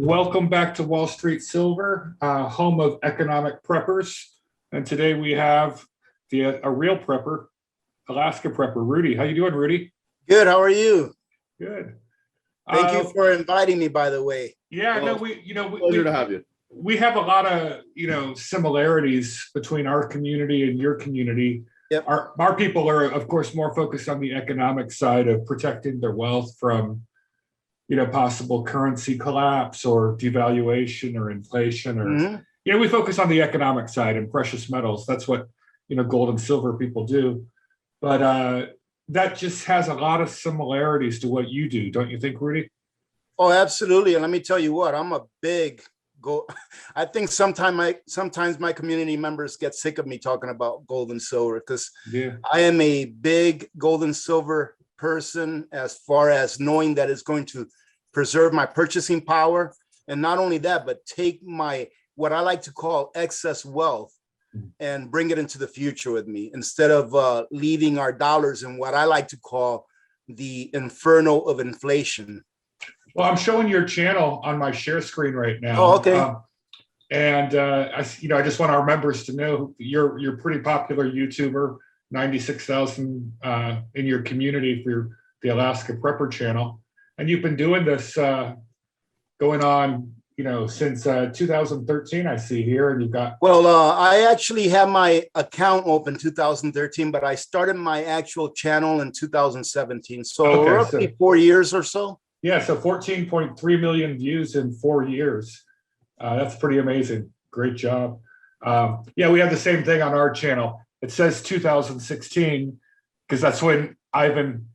Welcome back to Wall Street Silver, home of economic preppers. And today we have a real prepper, Alaska prepper, Rudy. How you doing, Rudy? Good. How are you? Good. Thank you for inviting me, by the way. Yeah, Well, pleasure to have you. We have a lot of similarities between our community and your community. Yep. Our people are, of course, more focused on the economic side of protecting their wealth from possible currency collapse or devaluation or inflation, or we focus on the economic side and precious metals. That's what gold and silver people do. But that just has a lot of similarities to what you do, don't you think, Rudy? Oh, absolutely. And let me tell you what, I'm a big gold. I think sometimes my community members get sick of me talking about gold and silver because I am a big gold and silver person, as far as knowing that it's going to preserve my purchasing power. And not only that, but take what I like to call excess wealth and bring it into the future with me, instead of leaving our dollars in what I like to call the inferno of inflation. Well, I'm showing your channel on my share screen right now. Oh, okay. I just want our members to know you're a pretty popular YouTuber, 96,000 in your community for the Alaska Prepper channel. And you've been doing this going on, since 2013, I see here, and you've got. Well, I actually have my account open 2013, but I started my actual channel in 2017. So roughly 4 years or so. Yeah, so 14.3 million views in 4 years. That's pretty amazing. Great job. We have the same thing on our channel. It says 2016 because that's when Ivan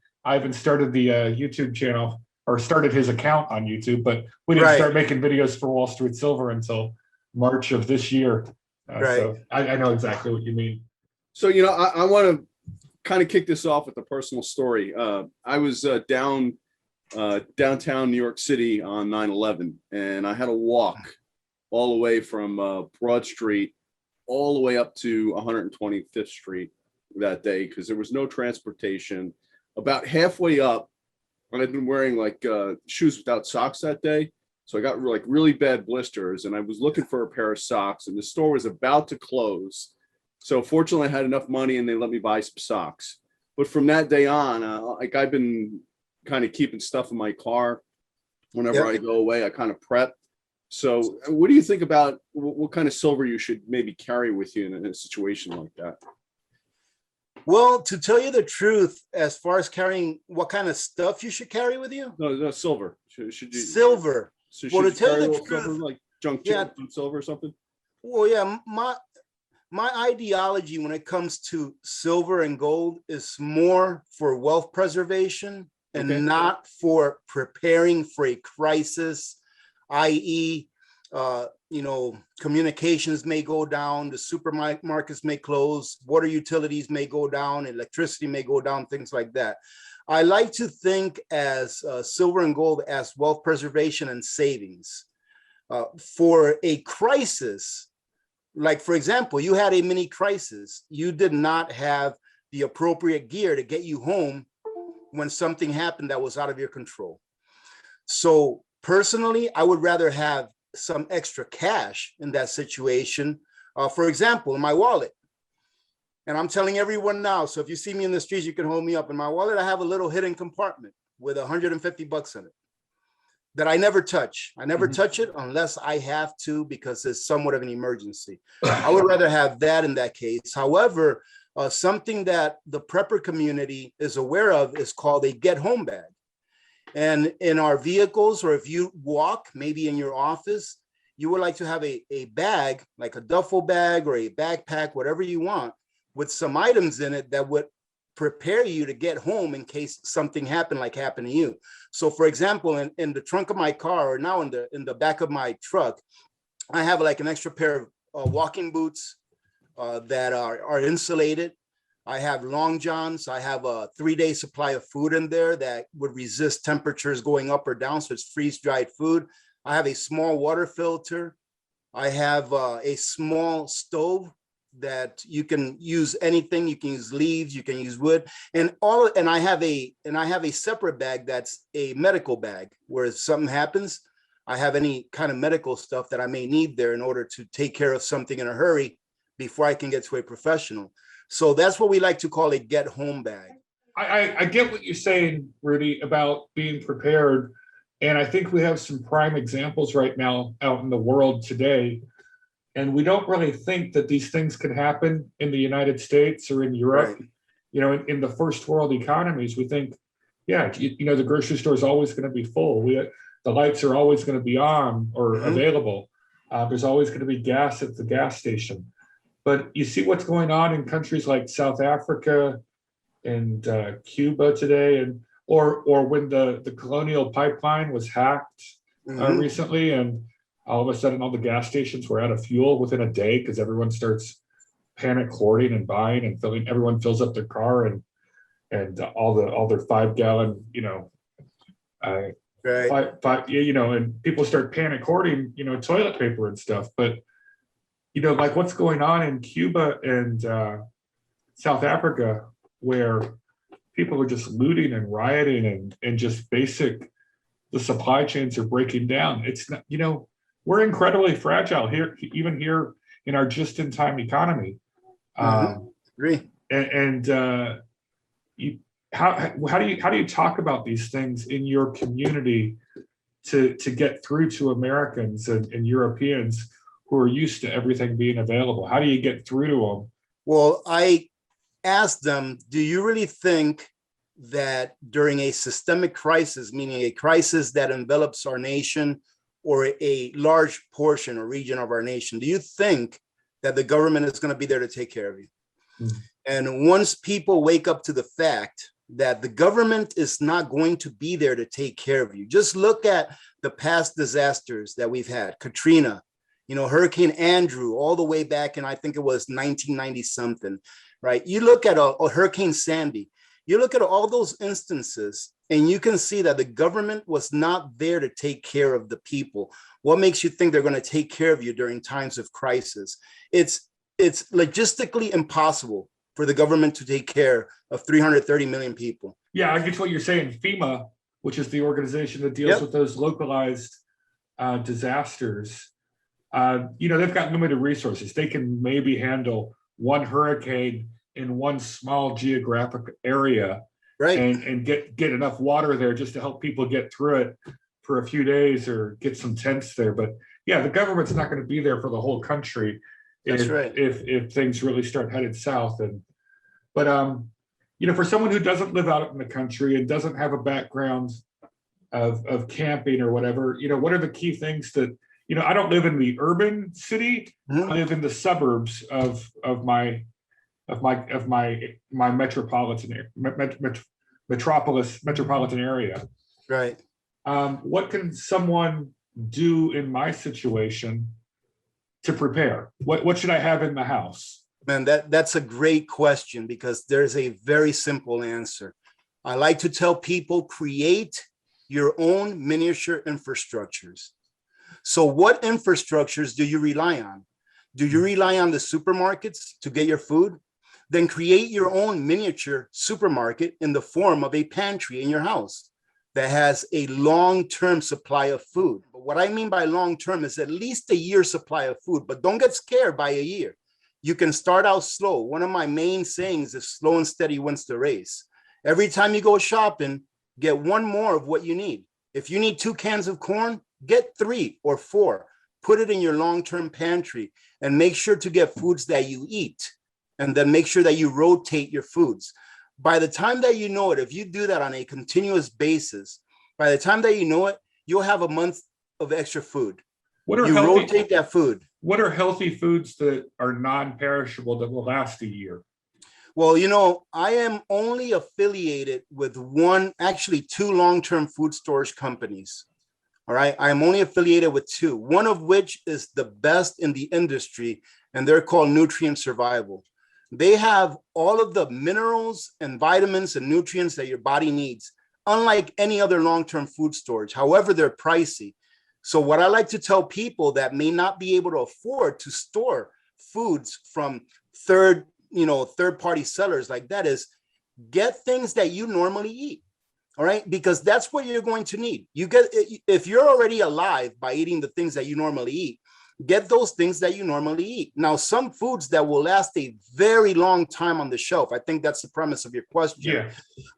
started the YouTube channel, or started his account on YouTube, but we didn't start making videos for Wall Street Silver until March of this year. So I know exactly what you mean. So, I want to kind of kick this off with a personal story. I was downtown New York City on 9/11, and I had to walk all the way from Broad Street all the way up to 125th Street that day because there was no transportation. About halfway up, and I'd been wearing shoes without socks that day, so I got really bad blisters, and I was looking for a pair of socks, and the store was about to close. So fortunately, I had enough money, and they let me buy some socks. But from that day on, I've been kind of keeping stuff in my car. Whenever I go away, I kind of prep. So what do you think about what kind of silver you should maybe carry with you in a situation like that? Well, to tell you the truth, as far as carrying what kind of stuff you should carry with you? No, silver. Should you silver? So well, to tell you the truth, silver, like junk silver or something. Well, yeah, my ideology when it comes to silver and gold is more for wealth preservation and not for preparing for a crisis, i.e., communications may go down, the supermarkets may close, water utilities may go down, electricity may go down, things like that. I like to think as silver and gold as wealth preservation and savings. For a crisis, like for example, you had a mini crisis, you did not have the appropriate gear to get you home when something happened that was out of your control. So personally, I would rather have some extra cash in that situation. For example, in my wallet. And I'm telling everyone now, so if you see me in the streets, you can hold me up. In my wallet, I have a little hidden compartment with $150 in it that I never touch. I never touch it unless I have to, because it's somewhat of an emergency. I would rather have that in that case. However, something that the prepper community is aware of is called a get home bag. And in our vehicles, or if you walk, maybe in your office, you would like to have a bag, like a duffel bag or a backpack, whatever you want, with some items in it that would prepare you to get home in case something happened like happened to you. So for example, in the trunk of my car, or now in the back of my truck, I have like an extra pair of walking boots that are insulated. I have long johns. I have a 3-day supply of food in there that would resist temperatures going up or down. So it's freeze-dried food. I have a small water filter. I have a small stove that you can use anything. You can use leaves, you can use wood, and I have a separate bag that's a medical bag where if something happens, I have any kind of medical stuff that I may need there in order to take care of something in a hurry before I can get to a professional. So that's what we like to call a get home bag. I get what you're saying, Rudy, about being prepared. And I think we have some prime examples right now out in the world today. And we don't really think that these things can happen in the United States or in Europe. Right. You know, in the first world economies, we think, yeah, you know, the grocery store is always going to be full. The lights are always going to be on or available. There's always going to be gas at the gas station. But you see what's going on in countries like South Africa and Cuba today, and or when the Colonial Pipeline was hacked recently, and all of a sudden all the gas stations were out of fuel within a day because everyone starts panic hoarding and buying and filling. Everyone fills up their car and all their 5-gallon, you know, five, you know, and people start panic hoarding, you know, toilet paper and stuff. But you know, like what's going on in Cuba and South Africa, where people are just looting and rioting and just the supply chains are breaking down. It's not, you know, we're incredibly fragile here, even here in our just-in-time economy. Agree. How do you talk about these things in your community to get through to Americans and Europeans who are used to everything being available? How do you get through to them? Well, I asked them, do you really think that during a systemic crisis, meaning a crisis that envelops our nation or a large portion or region of our nation, do you think that the government is going to be there to take care of you? And once people wake up to the fact that the government is not going to be there to take care of you, just look at the past disasters that we've had, Katrina, you know, Hurricane Andrew, all the way back in, I think it was 1990 something, right? You look at a Hurricane Sandy, you look at all those instances and you can see that the government was not there to take care of the people. What makes you think they're going to take care of you during times of crisis? It's logistically impossible for the government to take care of 330 million people. Yeah, I get what you're saying. FEMA, which is the organization that deals with those localized disasters, you know, they've got limited resources. They can maybe handle one hurricane in one small geographic area, right? And get enough water there just to help people get through it for a few days or get some tents there. But yeah, the government's not going to be there for the whole country. That's right. If things really start headed south. But you know, for someone who doesn't live out in the country and doesn't have a background of camping or whatever, you know, what are the key things that, you know, I don't live in the urban city. I live in the suburbs of my metropolitan area. Right. What can someone do in my situation to prepare? What should I have in the house? Man, that's a great question because there's a very simple answer. I like to tell people, create your own miniature infrastructures. So what infrastructures do you rely on? Do you rely on the supermarkets to get your food? Then create your own miniature supermarket in the form of a pantry in your house that has a long-term supply of food. But what I mean by long-term is at least a year's supply of food, but don't get scared by a year. You can start out slow. One of my main sayings is slow and steady wins the race. Every time you go shopping, get one more of what you need. If you need 2 cans of corn, get 3 or 4. Put it in your long-term pantry and make sure to get foods that you eat. And then make sure that you rotate your foods. By the time that you know it, if you do that on a continuous basis, by the time that you know it, you'll have a month of extra food. Rotate that food. What are healthy foods that are non-perishable that will last a year? Well, you know, I am only affiliated with 2 long-term food storage companies. All right. I'm only affiliated with 2, one of which is the best in the industry, and they're called Nutrient Survival. They have all of the minerals and vitamins and nutrients that your body needs, unlike any other long-term food storage. However, they're pricey. So what I like to tell people that may not be able to afford to store foods from third-party sellers like that is get things that you normally eat. All right, because that's what you're going to need. If you're already alive by eating the things that you normally eat, get those things that you normally eat. Now, some foods that will last a very long time on the shelf, I think that's the premise of your question,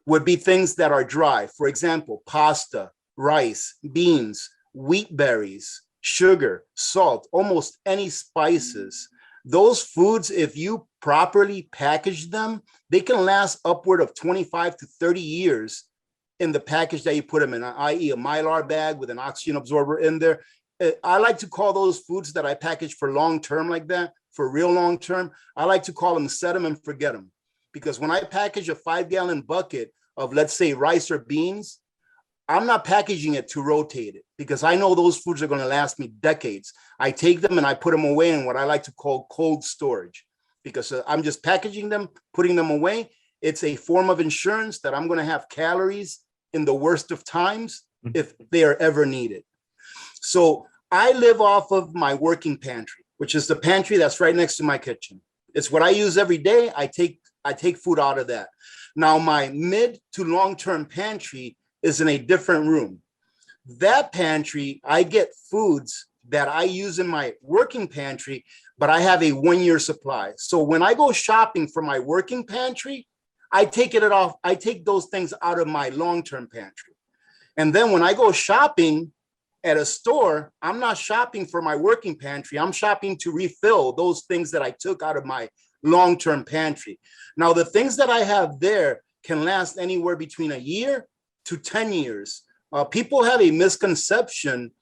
would be things that are dry. For example, pasta, rice, beans, wheat berries, sugar, salt, almost any spices. Those foods, if you properly package them, they can last upward of 25 to 30 years in the package that you put them in, i.e. a Mylar bag with an oxygen absorber in there. I like to call those foods that I package for long-term like that, for real long-term, I like to call them set them and forget them. Because when I package a 5-gallon bucket of, let's say, rice or beans, I'm not packaging it to rotate it because I know those foods are going to last me decades. I take them and I put them away in what I like to call cold storage because I'm just packaging them, putting them away. It's a form of insurance that I'm going to have calories in the worst of times if they are ever needed. So I live off of my working pantry, which is the pantry that's right next to my kitchen. It's what I use every day. I take food out of that. Now, my mid to long-term pantry is in a different room. That pantry, I get foods that I use in my working pantry, but I have a 1-year supply. So when I go shopping for my working pantry, I take those things out of my long-term pantry. And then when I go shopping at a store, I'm not shopping for my working pantry. I'm shopping to refill those things that I took out of my long-term pantry. Now, the things that I have there can last anywhere between a year to 10 years. People have a misconception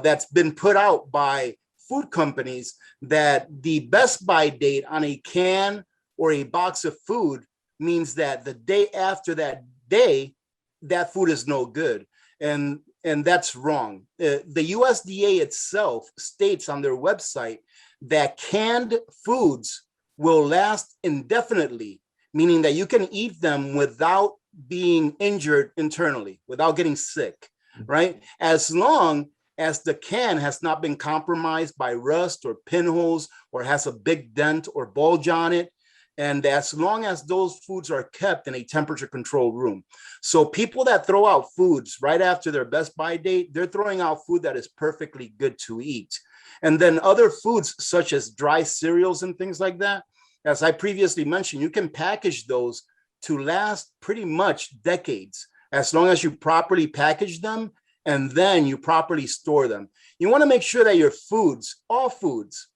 that's been put out by food companies that the best by date on a can or a box of food means that the day after that day, that food is no good. And that's wrong. The USDA itself states on their website that canned foods will last indefinitely, meaning that you can eat them without being injured internally, without getting sick, right? As long as the can has not been compromised by rust or pinholes or has a big dent or bulge on it. And as long as those foods are kept in a temperature controlled room. So people that throw out foods right after their best by date, they're throwing out food that is perfectly good to eat. And then other foods such as dry cereals and things like that, as I previously mentioned, you can package those to last pretty much decades, as long as you properly package them and then you properly store them. You want to make sure that your foods, all foods,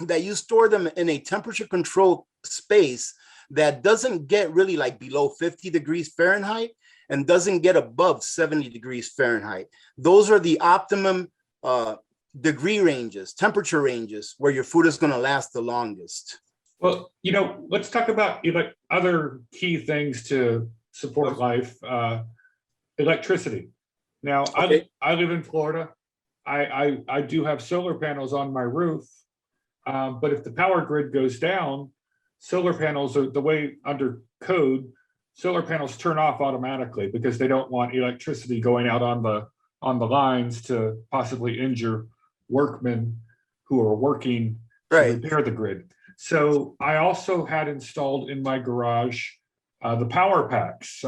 that you store them in a temperature controlled space that doesn't get really like below 50 degrees Fahrenheit and doesn't get above 70 degrees Fahrenheit. Those are the optimum degree ranges, temperature ranges where your food is going to last the longest. Well, let's talk about other key things to support life. Electricity. Now, Okay. I live in Florida. I do have solar panels on my roof, but if the power grid goes down, solar panels are the way under code. Solar panels turn off automatically because they don't want electricity going out on the lines to possibly injure workmen who are working to repair the grid. So I also had installed in my garage the power packs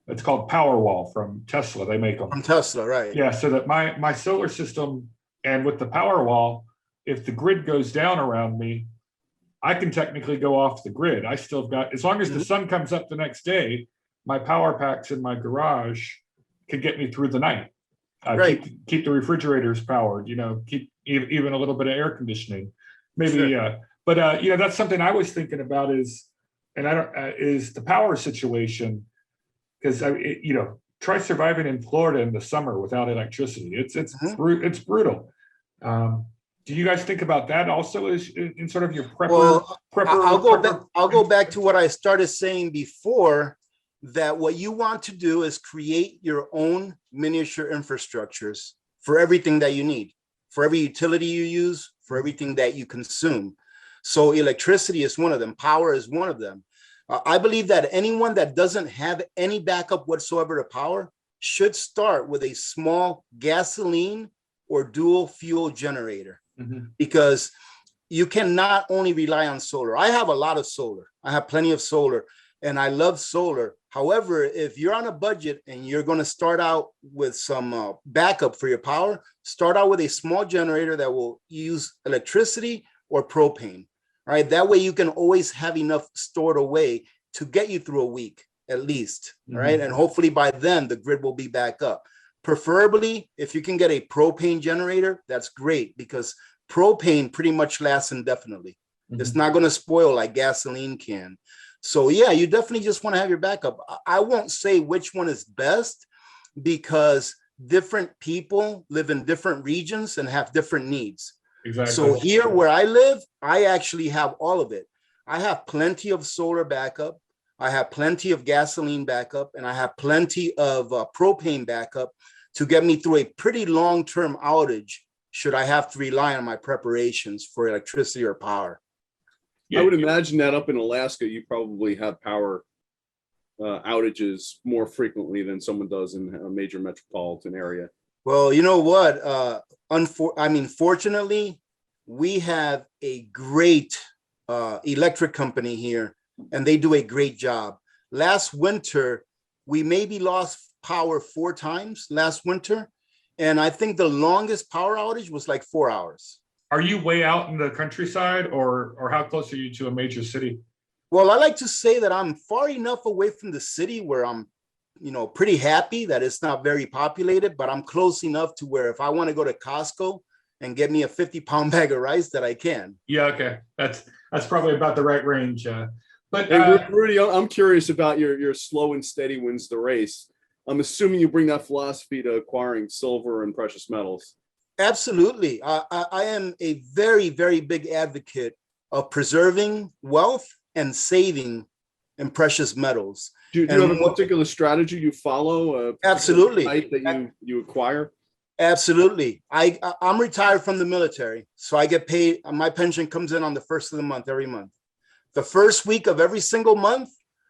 it's called Powerwall from Tesla. They make them. From Tesla, right. Yeah, so that my solar system and with the Powerwall, if the grid goes down around me, I can technically go off the grid. I still got, as long as the sun comes up the next day, my power packs in my garage could get me through the night. Keep the refrigerators powered, keep even a little bit of air conditioning. Maybe, but that's something I was thinking about is the power situation, because try surviving in Florida in the summer without electricity. It's brutal. Do you guys think about that also as in sort of your prepper? I'll go back to what I started saying before, that what you want to do is create your own miniature infrastructures for everything that you need, for every utility you use, for everything that you consume. So electricity is one of them. Power is one of them. I believe that anyone that doesn't have any backup whatsoever to power should start with a small gasoline or dual fuel generator, because you can not only rely on solar. I have a lot of solar. I have plenty of solar, and I love solar. However, if you're on a budget and you're going to start out with some backup for your power, start out with a small generator that will use electricity or propane. All right. That way you can always have enough stored away to get you through a week at least. All right. And hopefully by then the grid will be back up. Preferably, if you can get a propane generator, that's great, because propane pretty much lasts indefinitely. It's not going to spoil like gasoline can. So yeah, you definitely just want to have your backup. I won't say which one is best, because different people live in different regions and have different needs. Exactly. So here where I live, I actually have all of it. I have plenty of solar backup. I have plenty of gasoline backup, and I have plenty of propane backup to get me through a pretty long-term outage should I have to rely on my preparations for electricity or power. I would imagine that up in Alaska, you probably have power outages more frequently than someone does in a major metropolitan area. Well, you know what? Fortunately, we have a great electric company here, and they do a great job. Last winter, we maybe lost power 4 times last winter, and I think the longest power outage was like 4 hours. Are you way out in the countryside, or how close are you to a major city? Well, I like to say that I'm far enough away from the city where I'm, pretty happy that it's not very populated, but I'm close enough to where if I want to go to Costco and get me a 50-pound bag of rice, that I can. Yeah, okay. That's probably about the right range. But hey, Rudy, I'm curious about your slow and steady wins the race. I'm assuming you bring that philosophy to acquiring silver and precious metals. Absolutely. I am a very, very big advocate of preserving wealth and saving in precious metals. Do you have a particular strategy you follow? Absolutely. That you acquire? Absolutely. I'm retired from the military, so I get paid. My pension comes in on the first of the month every month. The first week of every single month,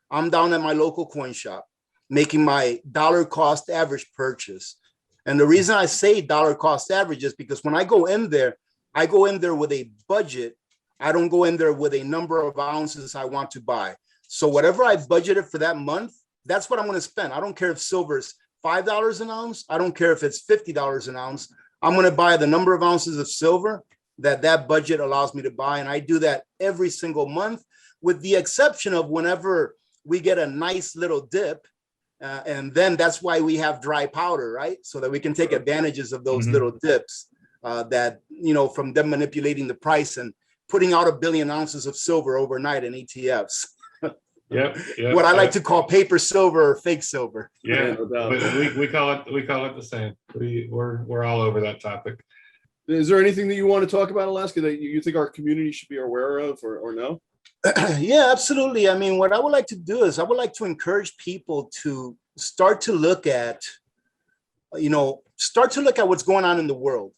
I'm down at my local coin shop making my dollar cost average purchase. And the reason I say dollar cost average is because when I go in there with a budget. I don't go in there with a number of ounces I want to buy. So whatever I budgeted for that month, that's what I'm going to spend. I don't care if silver is $5 an ounce. I don't care if it's $50 an ounce. I'm going to buy the number of ounces of silver that budget allows me to buy. And I do that every single month, with the exception of whenever we get a nice little dip. And then that's why we have dry powder, right? So that we can take advantages of those little dips from them manipulating the price and putting out 1 billion ounces of silver overnight in ETFs. Yep. What I like to call paper silver or fake silver. Yeah, we call it the same. We're all over that topic. Is there anything that you want to talk about Alaska that you think our community should be aware of or no? Yeah, absolutely. I mean, what I would like to do is I would like to encourage people to start to look at what's going on in the world.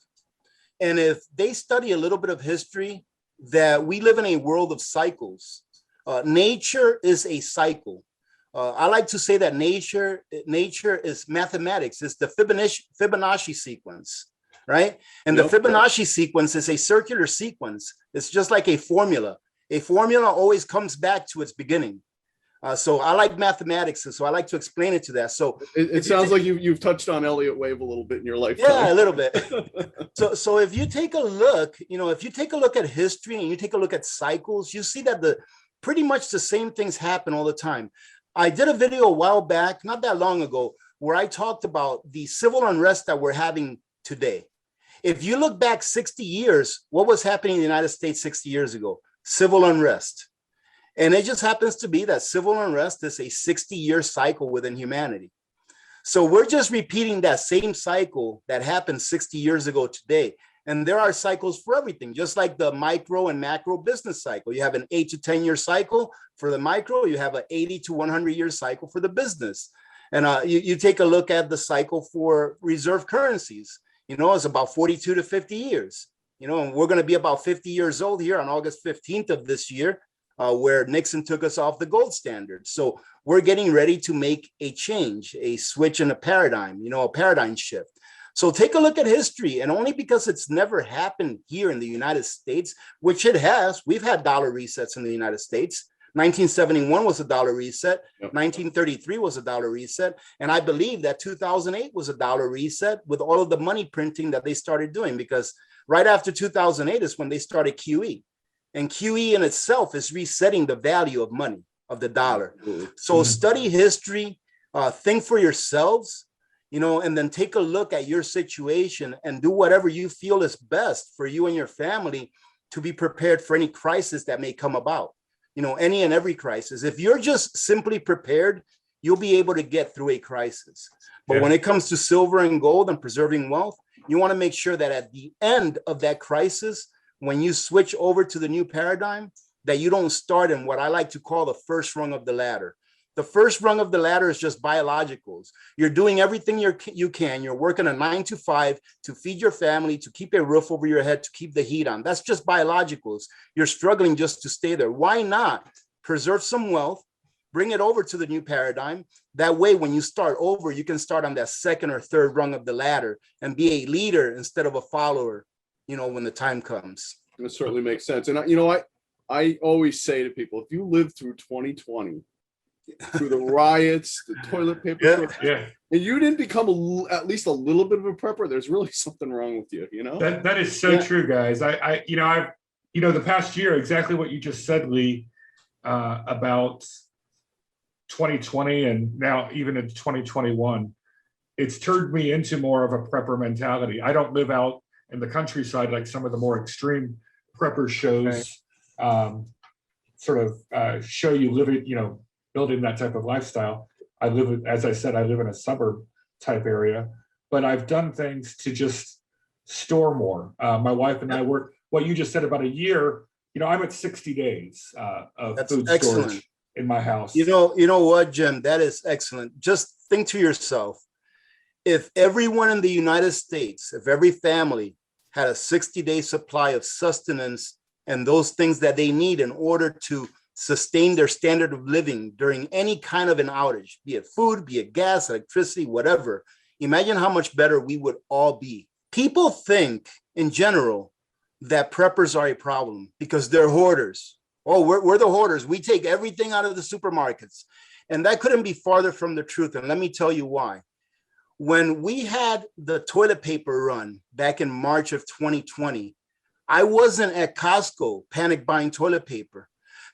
And if they study a little bit of history, that we live in a world of cycles. Nature is a cycle. I like to say that nature is mathematics. It's the Fibonacci sequence, right? And the Fibonacci sequence is a circular sequence. It's just like a formula. A formula always comes back to its beginning. So I like mathematics, and so I like to explain it to that. So it sounds like you've touched on Elliott Wave a little bit in your life. Yeah, a little bit. So if you take a look, at history and you take a look at cycles, you see that pretty much the same things happen all the time. I did a video a while back, not that long ago, where I talked about the civil unrest that we're having today. If you look back 60 years, what was happening in the United States 60 years ago? Civil unrest. And it just happens to be that civil unrest is a 60-year cycle within humanity. So we're just repeating that same cycle that happened 60 years ago today. And there are cycles for everything, just like the micro and macro business cycle. You have an 8 to 10-year cycle for the micro. You have an 80 to 100-year cycle for the business. And you take a look at the cycle for reserve currencies. It's about 42 to 50 years. And we're going to be about 50 years old here on August 15th of this year, where Nixon took us off the gold standard. So we're getting ready to make a change, a switch in a paradigm, a paradigm shift. So take a look at history, and only because it's never happened here in the United States, which it has, we've had dollar resets in the United States, 1971 was a dollar reset. Yep. 1933 was a dollar reset. And I believe that 2008 was a dollar reset with all of the money printing that they started doing, because right after 2008 is when they started QE. And QE in itself is resetting the value of money, of the dollar. Absolutely. So study history, think for yourselves, and then take a look at your situation and do whatever you feel is best for you and your family to be prepared for any crisis that may come about, any and every crisis. If you're just simply prepared, you'll be able to get through a crisis. But when it comes to silver and gold and preserving wealth, you want to make sure that at the end of that crisis, when you switch over to the new paradigm, that you don't start in what I like to call the first rung of the ladder. The first rung of the ladder is just biologicals. You're doing everything you can. You're working a 9 to 5 to feed your family, to keep a roof over your head, to keep the heat on. That's just biologicals. You're struggling just to stay there. Why not preserve some wealth, bring it over to the new paradigm? That way, when you start over, you can start on that second or third rung of the ladder and be a leader instead of a follower, when the time comes. It certainly makes sense. And I always say to people, if you live through 2020, through the riots, the toilet paper, and you didn't become at least a little bit of a prepper, there's really something wrong with you. That is so true, guys. I've the past year, exactly what you just said, Lee, about 2020 and now even in 2021, it's turned me into more of a prepper mentality. I don't live out in the countryside like some of the more extreme prepper shows show you living, building that type of lifestyle. I live, as I said, I live in a suburb type area, but I've done things to just store more. My wife and I work, what you just said about a year, I'm at 60 days of food storage in my house. You know what, Jim, that is excellent. Just think to yourself, if everyone in the United States, if every family had a 60-day supply of sustenance and those things that they need in order to sustain their standard of living during any kind of an outage, be it food, be it gas, electricity, whatever, imagine how much better we would all be. People think in general that preppers are a problem because they're hoarders. Oh, we're the hoarders. We take everything out of the supermarkets. And that couldn't be farther from the truth. And let me tell you why. When we had the toilet paper run back in March of 2020, I wasn't at Costco panic buying toilet paper,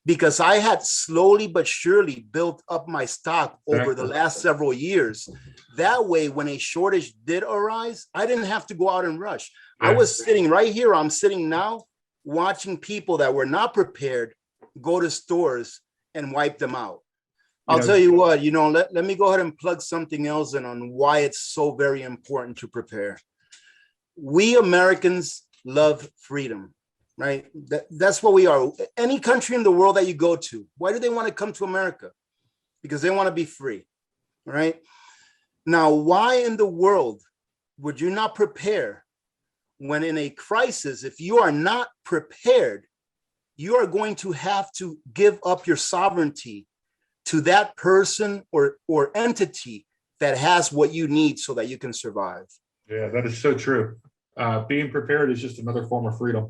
because I had slowly but surely built up my stock over the last several years. That way, when a shortage did arise, I didn't have to go out and rush. I was sitting right here, I'm sitting now, watching people that were not prepared go to stores and wipe them out. I'll tell you what, let me go ahead and plug something else in on why it's so very important to prepare. We Americans love freedom. Right? That's what we are. Any country in the world that you go to, why do they want to come to America? Because they want to be free, right? Now, why in the world would you not prepare when in a crisis, if you are not prepared, you are going to have to give up your sovereignty to that person or entity that has what you need so that you can survive. Yeah, that is so true. Being prepared is just another form of freedom.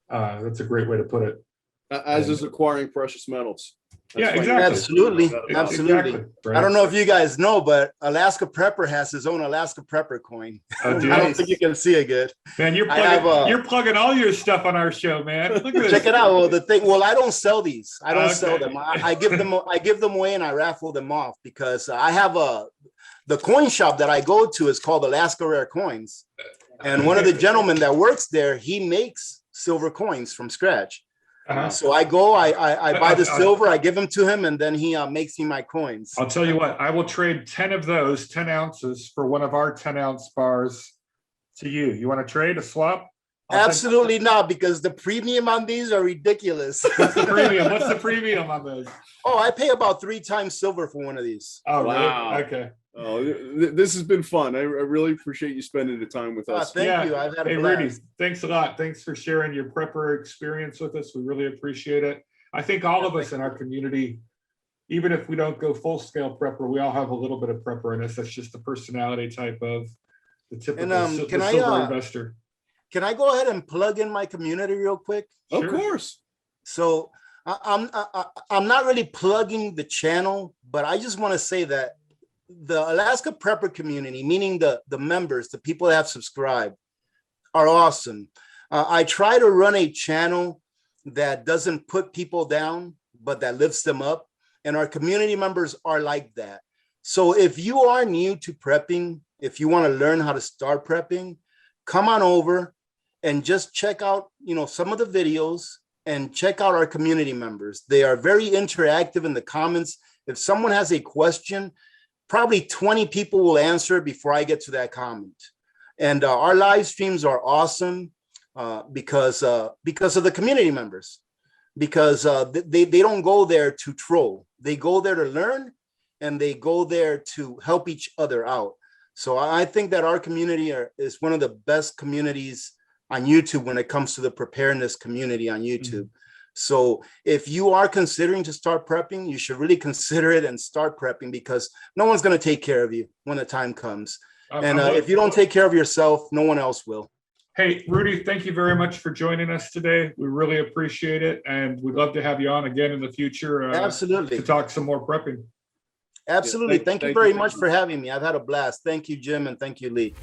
That's a great way to put it. As is acquiring precious metals. Exactly. Absolutely. Exactly. Right. I don't know if you guys know, but Alaska Prepper has his own Alaska Prepper coin. Oh, I don't think you can see it good. Man, you're plugging all your stuff on our show, man. Look at this. Check it out. Well, I don't sell these. I don't sell them. I give them away and I raffle them off because I have the coin shop that I go to is called Alaska Rare Coins. And one of the gentlemen that works there, he makes silver coins from scratch. So I go, I buy the silver, I give them to him, and then he makes me my coins. I'll tell you what, I will trade 10 of those 10 ounces for one of our 10-ounce bars to you. You want to trade a swap? Absolutely not, because the premium on these are ridiculous. What's the premium? What's the premium on those? Oh, I pay about 3 times silver for one of these. Oh, wow. Really? Okay. Oh, this has been fun. I really appreciate you spending the time with us. Thank you. I've had a blast. Rudy, thanks a lot. Thanks for sharing your prepper experience with us. We really appreciate it. I think all of us in our community, even if we don't go full scale prepper, we all have a little bit of prepper in us. That's just the personality type of the typical silver investor. Can I go ahead and plug in my community real quick? Of Sure. course. So I'm not really plugging the channel, but I just want to say that the Alaska Prepper community, meaning the members, the people that have subscribed, are awesome. I try to run a channel that doesn't put people down, but that lifts them up. And our community members are like that. So if you are new to prepping, if you want to learn how to start prepping, come on over and just check out, some of the videos and check out our community members. They are very interactive in the comments. If someone has a question, probably 20 people will answer before I get to that comment. And our live streams are awesome because of the community members, because they don't go there to troll. They go there to learn, and they go there to help each other out. So I think that our community is one of the best communities on YouTube when it comes to the preparedness community on YouTube. Mm-hmm. So if you are considering to start prepping, you should really consider it and start prepping, because no one's going to take care of you when the time comes. And if you don't take care of yourself, no one else will. Hey, Rudy, thank you very much for joining us today. We really appreciate it. And we'd love to have you on again in the future. Absolutely. To talk some more prepping. Absolutely. Thank you very much for having me. I've had a blast. Thank you, Jim, and thank you, Lee.